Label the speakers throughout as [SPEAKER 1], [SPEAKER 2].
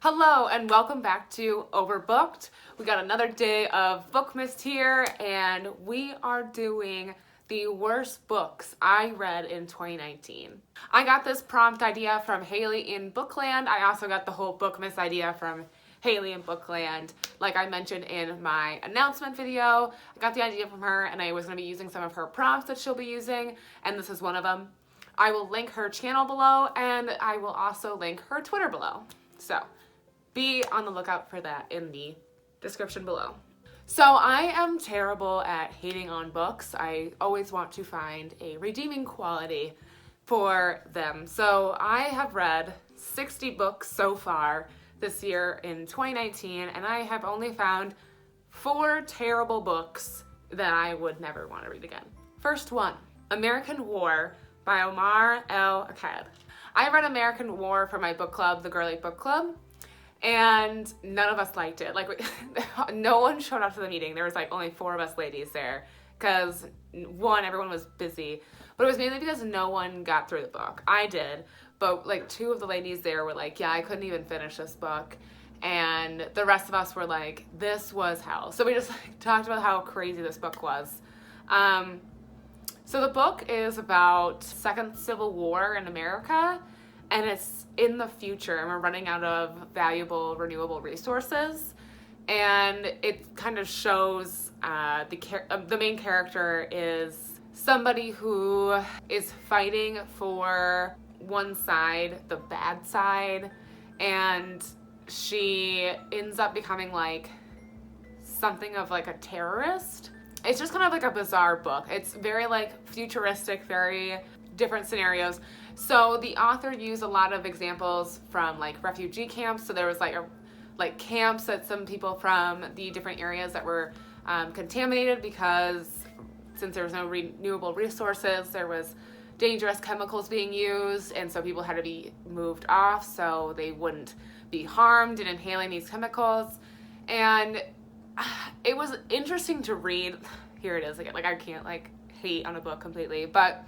[SPEAKER 1] Hello and welcome back to Overbooked. We got another day of Bookmas here and we are doing the worst books I read in 2019. I got this prompt idea from Haley in Bookland. I also got the whole Bookmas idea from Haley in Bookland. Like I mentioned in my announcement video, I got the idea from her and I was going to be using some of her prompts that she'll be using, and this is one of them. I will link her channel below and I will also link her Twitter below. So be on the lookout for that in the description below. So I am terrible at hating on books. I always want to find a redeeming quality for them. So I have read 60 books so far this year in 2019, and I have only found 4 terrible books that I would never want to read again. First one, American War by Omar El-Akkad. I read American War for my book club, the Girly Book Club, and none of us liked it. Like, no one showed up to the meeting. There was like only 4 of us ladies there because one, everyone was busy, but it was mainly because no one got through the book. I did, but like 2 of the ladies there were like, yeah, I couldn't even finish this book. And the rest of us were like, this was hell. So we just like talked about how crazy this book was. So the book is about Second Civil War in America, and it's in the future, and we're running out of valuable renewable resources. And it kind of shows the main character is somebody who is fighting for one side, the bad side, and she ends up becoming like something of like a terrorist. It's just kind of like a bizarre book. It's very like futuristic, very different scenarios. So the author used a lot of examples from like refugee camps. So there was like camps that some people from the different areas that were contaminated because since there was no renewable resources, there was dangerous chemicals being used, and so people had to be moved off so they wouldn't be harmed in inhaling these chemicals. And it was interesting to read. Here it is again. Like I can't like hate on a book completely, but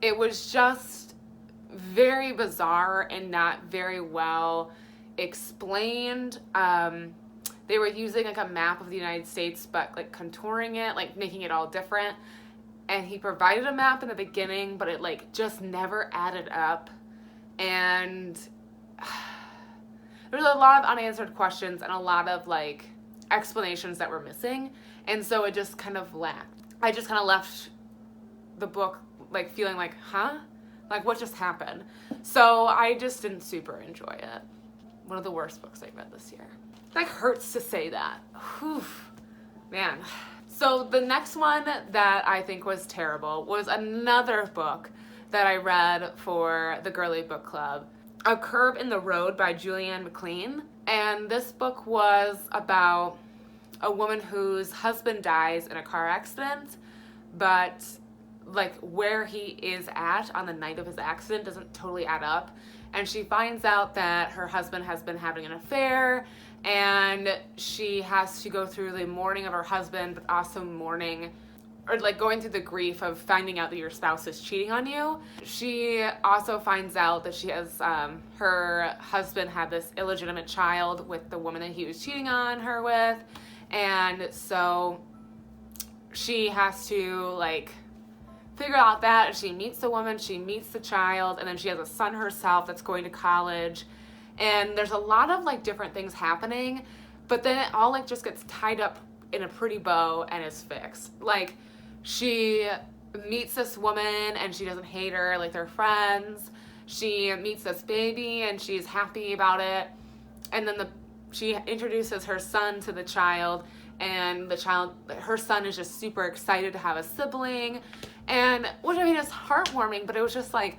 [SPEAKER 1] it was just very bizarre and not very well explained. They were using like a map of the United States, but like contouring it, like making it all different. And he provided a map in the beginning, but it like just never added up. And there's a lot of unanswered questions and a lot of like explanations that were missing. And so it just kind of lacked. I just kind of left the book like feeling like, huh? Like what just happened? So I just didn't super enjoy it. One of the worst books I read this year. That hurts to say that. Whew, man. So the next one that I think was terrible was another book that I read for the Girly Book Club, A Curve in the Road by Julianne McLean. And this book was about a woman whose husband dies in a car accident, but like where he is at on the night of his accident doesn't totally add up. And she finds out that her husband has been having an affair, and she has to go through the mourning of her husband, but also mourning or like going through the grief of finding out that your spouse is cheating on you. She also finds out that she has, her husband had this illegitimate child with the woman that he was cheating on her with. And so she has to like figure out that. She meets the woman, she meets the child, and then she has a son herself that's going to college. And there's a lot of like different things happening, but then it all like just gets tied up in a pretty bow and is fixed. Like she meets this woman and she doesn't hate her, like they're friends. She meets this baby and she's happy about it. And then she introduces her son to the child, and her son is just super excited to have a sibling. And which I mean is heartwarming, but it was just like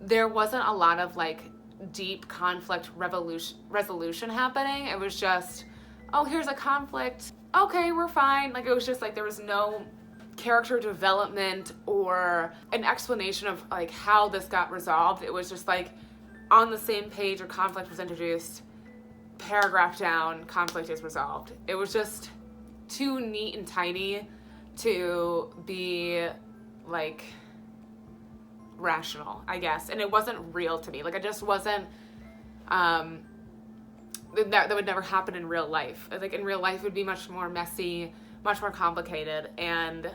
[SPEAKER 1] there wasn't a lot of like deep conflict resolution happening. It was just, oh, here's a conflict, okay, we're fine. Like it was just like there was no character development or an explanation of like how this got resolved. It was just like on the same page where conflict was introduced, paragraph down, conflict is resolved. It was just too neat and tidy to be like rational, I guess. And it wasn't real to me. Like it just wasn't that would never happen in real life. Like in real life it would be much more messy, much more complicated, and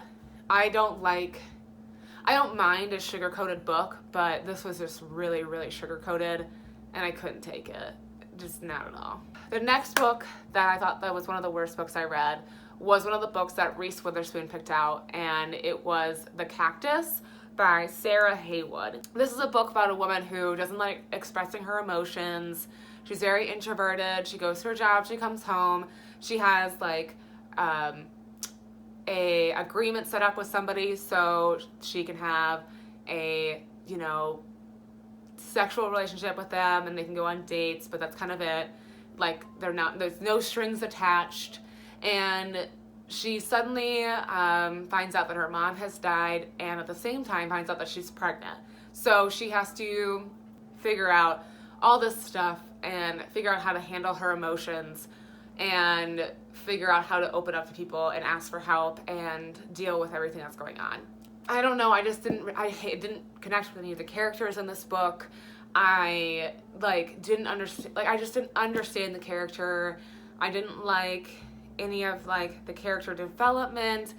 [SPEAKER 1] I don't mind a sugar-coated book, but this was just really, really sugar-coated, and I couldn't take it. Just not at all. The next book that I thought that was one of the worst books I read was one of the books that Reese Witherspoon picked out, and it was The Cactus by Sarah Haywood. This is a book about a woman who doesn't like expressing her emotions. She's very introverted. She goes to her job, she comes home, she has like a agreement set up with somebody so she can have a, you know, sexual relationship with them, and they can go on dates, but that's kind of it. Like there's no strings attached, and she suddenly finds out that her mom has died, and at the same time finds out that she's pregnant. So she has to figure out all this stuff and figure out how to handle her emotions and figure out how to open up to people and ask for help and deal with everything that's going on. I don't know, I didn't connect with any of the characters in this book. I didn't understand the character. I didn't like any of like the character development.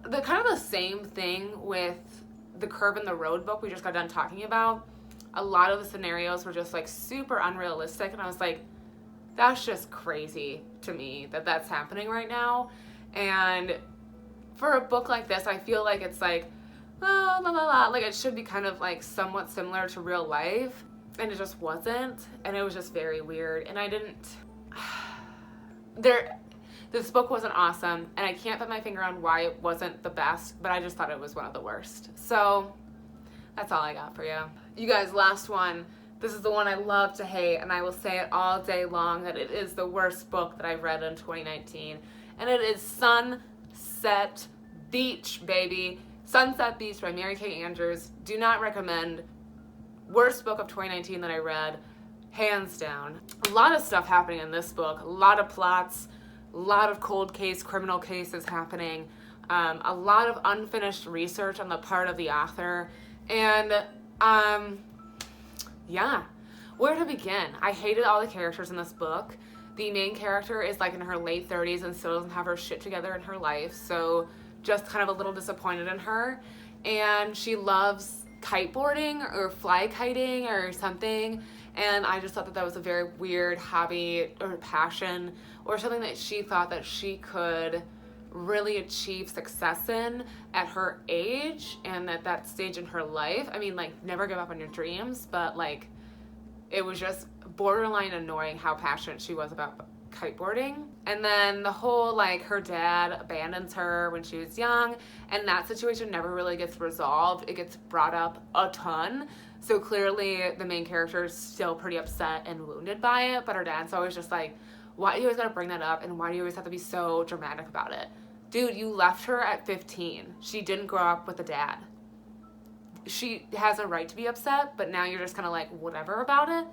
[SPEAKER 1] The kind of the same thing with the Curve in the Road book we just got done talking about. A lot of the scenarios were just like super unrealistic, and I was like, that's just crazy to me that that's happening right now. And for a book like this, I feel like it's like, oh, la la la, like it should be kind of like somewhat similar to real life, and it just wasn't, and it was just very weird, and I didn't, this book wasn't awesome, and I can't put my finger on why it wasn't the best, but I just thought it was one of the worst. So that's all I got for you. You guys, last one. This is the one I love to hate, and I will say it all day long that it is the worst book that I've read in 2019, and it is Sunset Beach, baby. Sunset Beach by Mary Kay Andrews. Do not recommend. Worst book of 2019 that I read, hands down. A lot of stuff happening in this book. A lot of plots, a lot of cold case, criminal cases happening, a lot of unfinished research on the part of the author, and yeah, where to begin? I hated all the characters in this book. The main character is like in her late 30s and still doesn't have her shit together in her life, so just kind of a little disappointed in her. And she loves kiteboarding or fly kiting or something, and I just thought that that was a very weird hobby or passion or something that she thought that she could really achieve success in at her age and at that stage in her life. I mean, like, never give up on your dreams, but like, it was just borderline annoying how passionate she was about kiteboarding. And then the whole, like, her dad abandons her when she was young, and that situation never really gets resolved. It gets brought up a ton, so clearly the main character is still pretty upset and wounded by it, but her dad's always just like, why do you always gotta bring that up, and why do you always have to be so dramatic about it? Dude, you left her at 15. She didn't grow up with a dad. She has a right to be upset, but now you're just kind of like, whatever about it.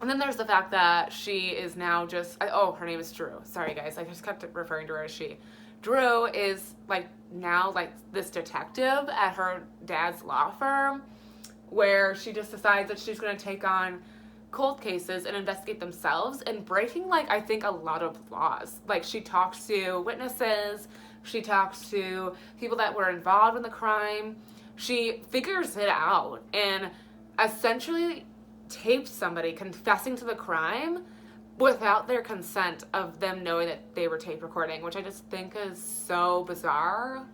[SPEAKER 1] And then there's the fact that she is now just, oh, her name is Drew. Sorry, guys. I just kept referring to her as she. Drew is, like, now, like, this detective at her dad's law firm, where she just decides that she's going to take on cold cases and investigate themselves, and breaking, like, I think a lot of laws. Like, she talks to witnesses, she talks to people that were involved in the crime, she figures it out and essentially tapes somebody confessing to the crime without their consent of them knowing that they were tape recording, which I just think is so bizarre.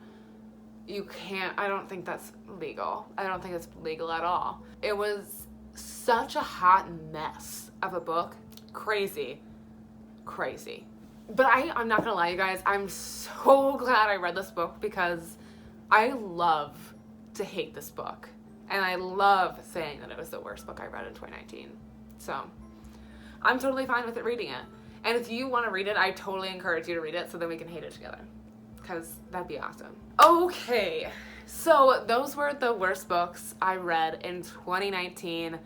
[SPEAKER 1] I don't think that's legal. I don't think it's legal at all. It was such a hot mess of a book. Crazy. But I'm not gonna lie, you guys, I'm so glad I read this book, because I love to hate this book. And I love saying that it was the worst book I read in 2019. So I'm totally fine with it reading it. And if you want to read it, I totally encourage you to read it so then we can hate it together, because that'd be awesome. Okay, so those were the worst books I read in 2019.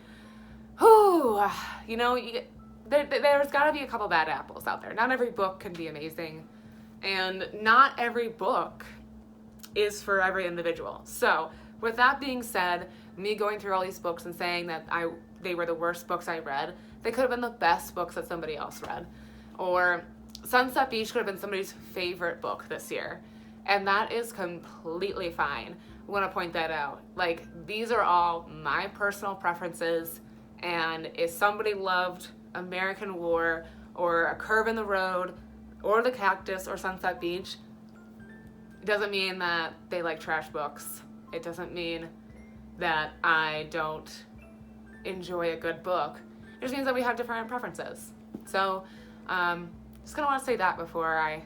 [SPEAKER 1] Whew, you know, there's got to be a couple bad apples out there. Not every book can be amazing, and not every book is for every individual. So with that being said, me going through all these books and saying that they were the worst books I read They could have been the best books that somebody else read. Or Sunset Beach could have been somebody's favorite book this year. And that is completely fine. I want to point that out. Like, these are all my personal preferences, and if somebody loved American War or A Curve in the Road or The Cactus or Sunset Beach, it doesn't mean that they like trash books. It doesn't mean that I don't enjoy a good book. It just means that we have different preferences. So, just gonna want to say that before I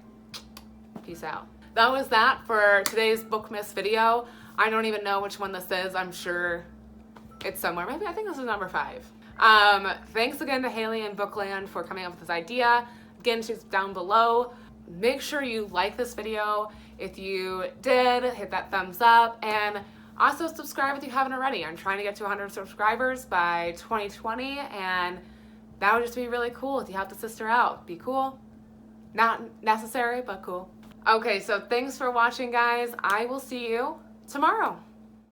[SPEAKER 1] peace out. That was that for today's Bookmas video. I don't even know which one this is. I'm sure it's somewhere. Maybe I think this is number 5. Thanks again to Haley and Bookland for coming up with this idea. Again, she's down below. Make sure you like this video. If you did, hit that thumbs up, and also subscribe if you haven't already. I'm trying to get to 100 subscribers by 2020, and that would just be really cool if you help the sister out. Be cool. Not necessary, but cool. Okay, so thanks for watching, guys. I will see you tomorrow.